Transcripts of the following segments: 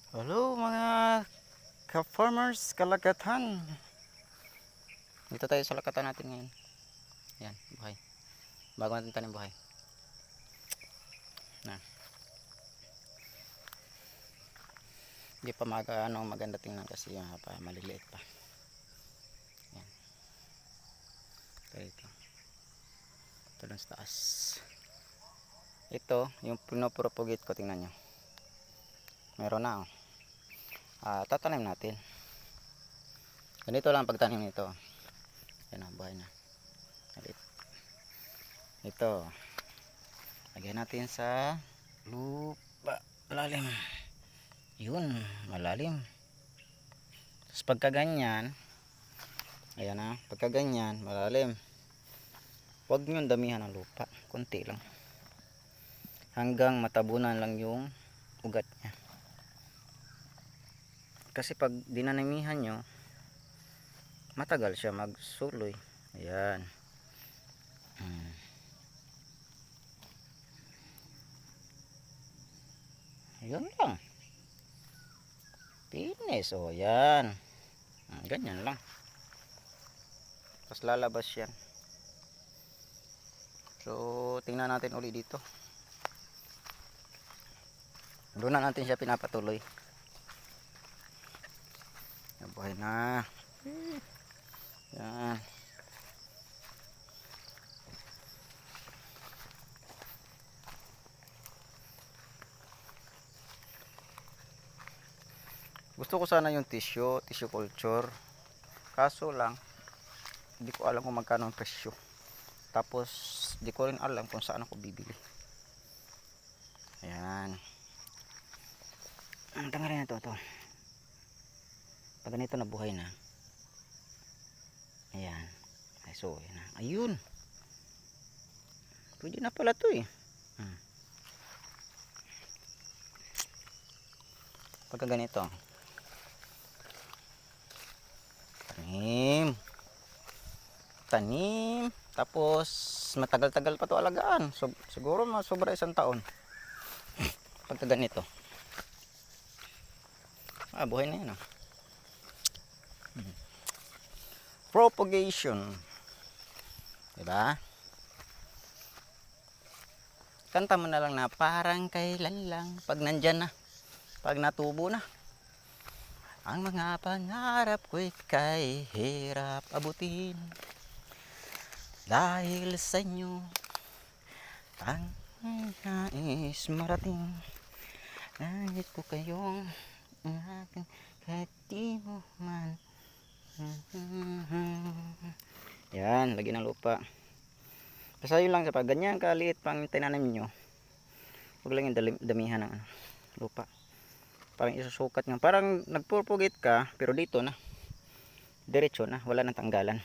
Hello mga ka-farmers, kalagatan. Dito tayo sa lakatan natin ngayon. Yan, buhay. Bago natin tanim buhay. Na. Hindi pa maganda tingnan kasi maliliit pa. Yan. Ito. Ito lang sa taas. Ito, yung pinopropagate ko, tingnan nyo. Meron na oh. Tatanim natin. Ganito lang pagtanim nito. Yan na, buhay na. Ito. Lagyan natin sa lupa. Malalim. Yun, malalim. Tapos pagka ganyan, ayan na, pagka ganyan, malalim. Huwag nyo damihan ng lupa. Kunti lang. Hanggang matabunan lang yung ugat niya. Kasi pag dinanamihan nyo, matagal siya magsuloy. Ayan. Ayan lang. Finish. O, yan. Ganyan lang. Tapos lalabas yan. So, tingnan natin uli dito. Doon na natin siya pinapatuloy. Buhay na. Yan. Gusto ko sana yung tissue culture. Kaso lang, hindi ko alam kung magkano ang presyo. Tapos, di ko rin alam kung saan ako bibili. Ayan. Ang tanga rin na ito. Pag ganito na buhay na. Ayan. Ay, so, ayan na. Ayun. Pwede na pala ito eh. Pagka ganito. Tanim. Tapos, matagal-tagal pa ito alagaan. So, siguro sobra 1 taon. Pagka ganito. Buhay na yan. Propagation. Diba? Kanta mo na lang na parang kailan lang. Pag nandyan na. Pag natubo na. Ang mga pangarap ko'y kay hirap abutin. Dahil sa inyo, ang nais marating. Nangit ko kayong aking kahit di mo man. Yan, lagyan ng lupa. Basta yun lang, sa pag ganyan kaliit pang tinanim nyo, huwag lang yung damihan ng lupa. Parang isusukat nga. Parang nagpropagate ka, pero dito na. Diretso na, wala nang tanggalan.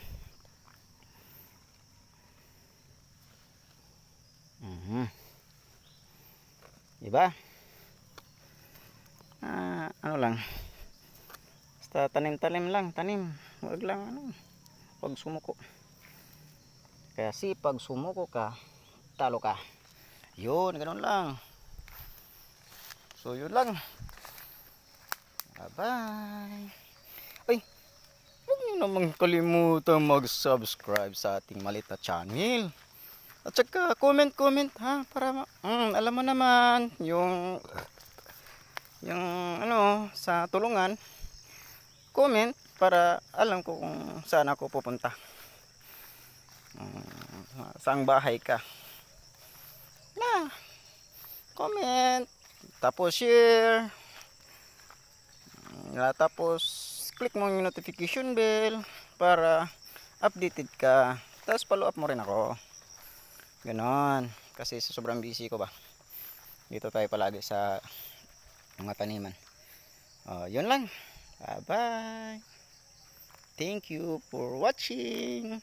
Diba? Ano lang. Basta tanim-tanim lang, tanim. Huwag lang huwag sumuko. Kasi pag sumuko ka, talo ka. Yun, ganun lang. So, yun lang. Bye-bye. Ay, huwag nyo naman kalimutan mag-subscribe sa ating maliit na channel. At saka comment ha, para alam mo naman yung ano sa tulungan. Comment para alam ko kung saan ako pupunta. Saang bahay ka. Na, comment, tapos share. Tapos click mo yung notification bell para updated ka. Tapos follow up mo rin ako. Ganon. Kasi sa sobrang busy ko ba. Dito tayo palagi sa mga taniman. Yun lang. Bye bye. Thank you for watching.